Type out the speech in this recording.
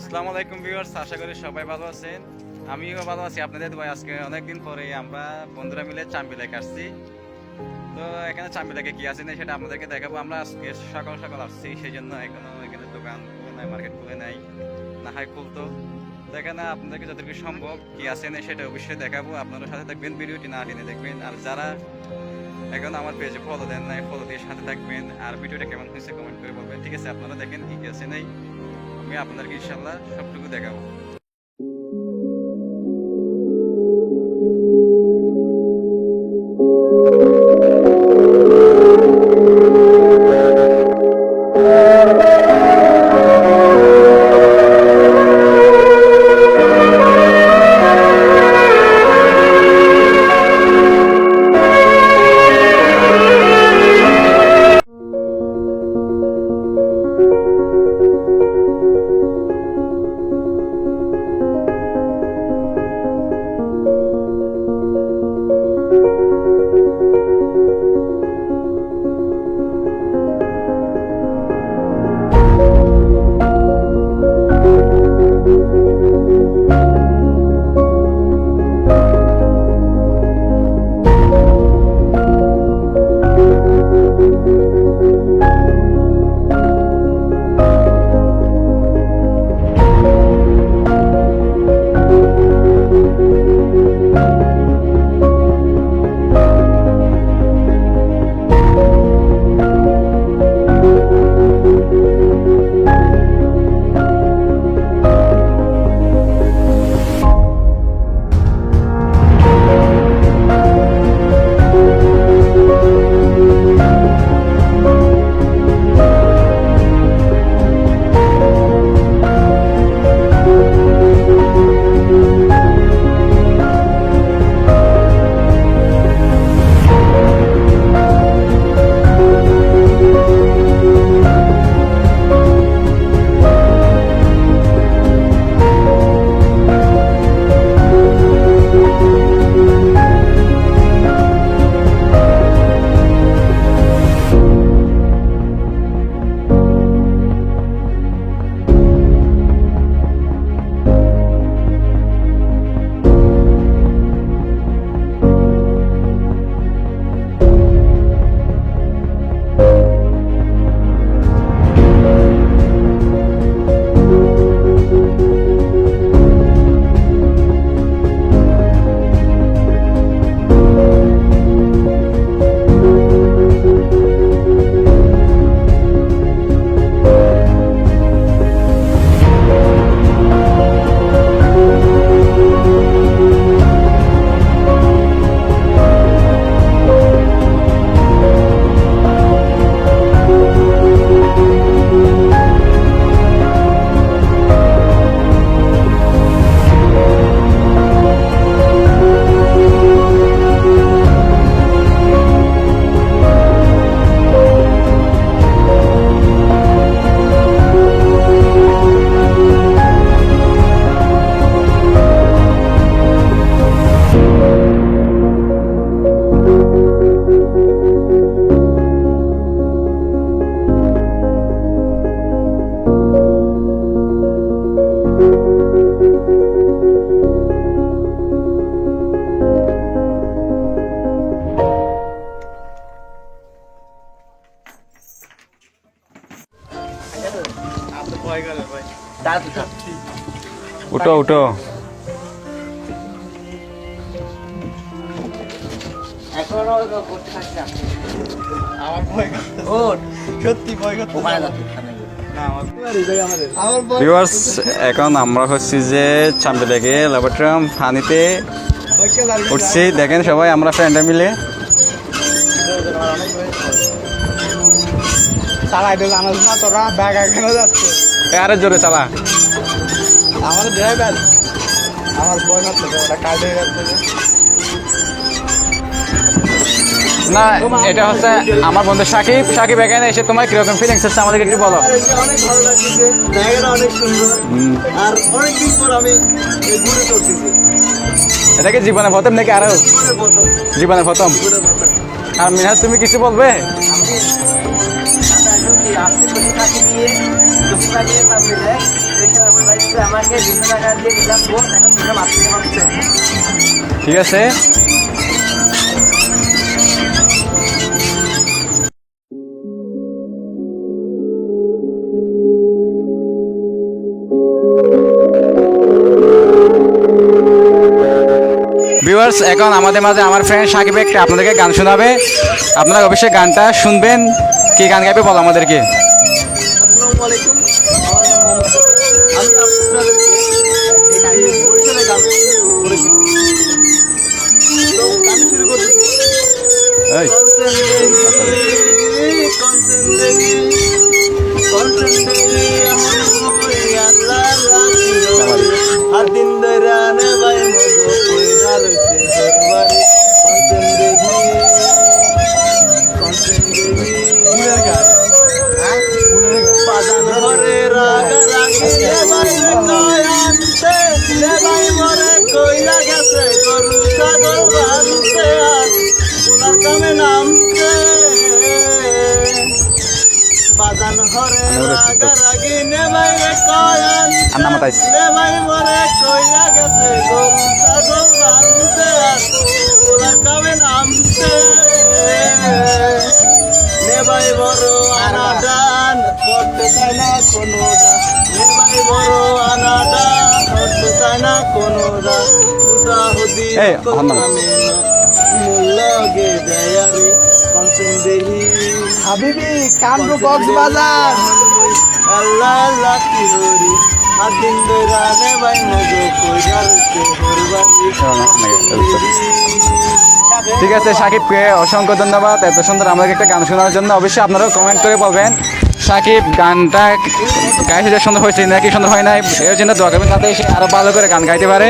আসসালামু আলাইকুম ভিউয়ার্স, আশা করি সবাই ভালো আছেন। আমিও ভালো আছি আপনাদের দোয়ায়। আজকে অনেকদিন পরে আমরা বন্ধুরা মিলে চাম্বি লেক আসছি। তো এখানে চাম্বি লেকে কি আছে না সেটা আপনাদেরকে দেখাবো। আমরা আজকে সকাল সকাল আসছি, সেই জন্য এখনো এখানে দোকান খুলে নাই, মার্কেট খুলে নাই, না হয় খুলতো। তো এখানে আপনাদেরকে যতটুকু সম্ভব কি আছে না সেটা অবশ্যই দেখাবো। আপনারা সাথে থাকবেন, ভিডিওটি না টেনে দেখবেন। আর যারা এখন আমার পেজে ফলো দেন নাই, ফলো দিয়ে সাথে থাকবেন। আর ভিডিওটা কেমন হয়েছে কমেন্ট করে বলবেন, ঠিক আছে? আপনারা দেখেন কি আছে নাই, আমি আপনাদেরকে ইনশাল্লাহ সবটুকু দেখাবো। উঠো উঠো। এখন আমরা হচ্ছি যে চাম্বি লেকে ল্যাবরেটরিয়াম পানিতে উঠছি। দেখেন সবাই আমরা ফ্রেন্ডরা মিলে আরে জোরে চালা। আমাদের ড্রাইভার আমার বই না কাজ হয়ে যাচ্ছে না, এটা হচ্ছে আমার বন্ধু সাকিব। সাকিব এখানে এসে তোমার কিরকম ফিলিংস হচ্ছে আমাদেরকে একটু বলো। অনেক ভালো লাগছে, জায়গাটা অনেক সুন্দর। আর অনেকদিন পর আমি ঘুরে চলতেছি। এটা কি জীবনে প্রথম নাকি আরো? জীবনে প্রথম। আর মিনহাজ, তুমি কিছু বলবে? আপনি বসে থাকি দিয়ে তারপরে আমাকে 200 টাকা দিয়ে দিলাম বোন, এখন তোমরা মাত্র হচ্ছে। ঠিক আছে। ভিউয়ার্স, এখন আমাদের মাঝে আমার ফ্রেন্ড সাকিব একটা আপনাদেরকে গান শোনাবে। আপনারা অবশ্যই গানটা শুনবেন। কি গান গাইবে বলো আমাদেরকে। আসসালামু আলাইকুম, আমার নাম মোহাম্মদ সাকিব। আমি আপনাদেরকে এই বরিশালের গান বলেছি। তো গান শুরু করছি। এই হাতিন দৈরানে ভাই মগো কইরা লইছে দরবারে কন্টেন দেখি গুলের গান বাজান ঘরে রাগ রাগি ভাই নয়ানতে লে ভাই মরে কইরা গেছে গরু ছাগল বানতে আর ওনার কামে নামতে বাজান ঘরে রাগ রাগি নে ভাই কয়ান লে ভাই মরে কইরা গেছে গরু ছাগল বানতে আর ওনার কামে নামতে নে ভাই বড় আনাদান করতে চায় না কোনো গান নে ভাই বড় আনাদান করতে চায় না কোনো গান উদা হুদি করতামে না মুল্লাগে দেয়ারি কনসেন দেহি হাবিবি কামরু কক্সবাজার আল্লাহ আল্লাহ কি হরি হাতিন দরানে ভাই মগো কইরা লইছে হরবারি। ঠিক আছে, সাকিবকে অসংখ্য ধন্যবাদ এত সুন্দর আমাকে একটা গান শোনার জন্য। অবশ্যই আপনারাও কমেন্ট করে বলবেন সাকিব গানটা গাইতে যে সুন্দর হয়েছে নাকি সুন্দর হয় নাই, এর জন্য দোয়া করবেন যাতে সে আরো ভালো করে গান গাইতে পারে।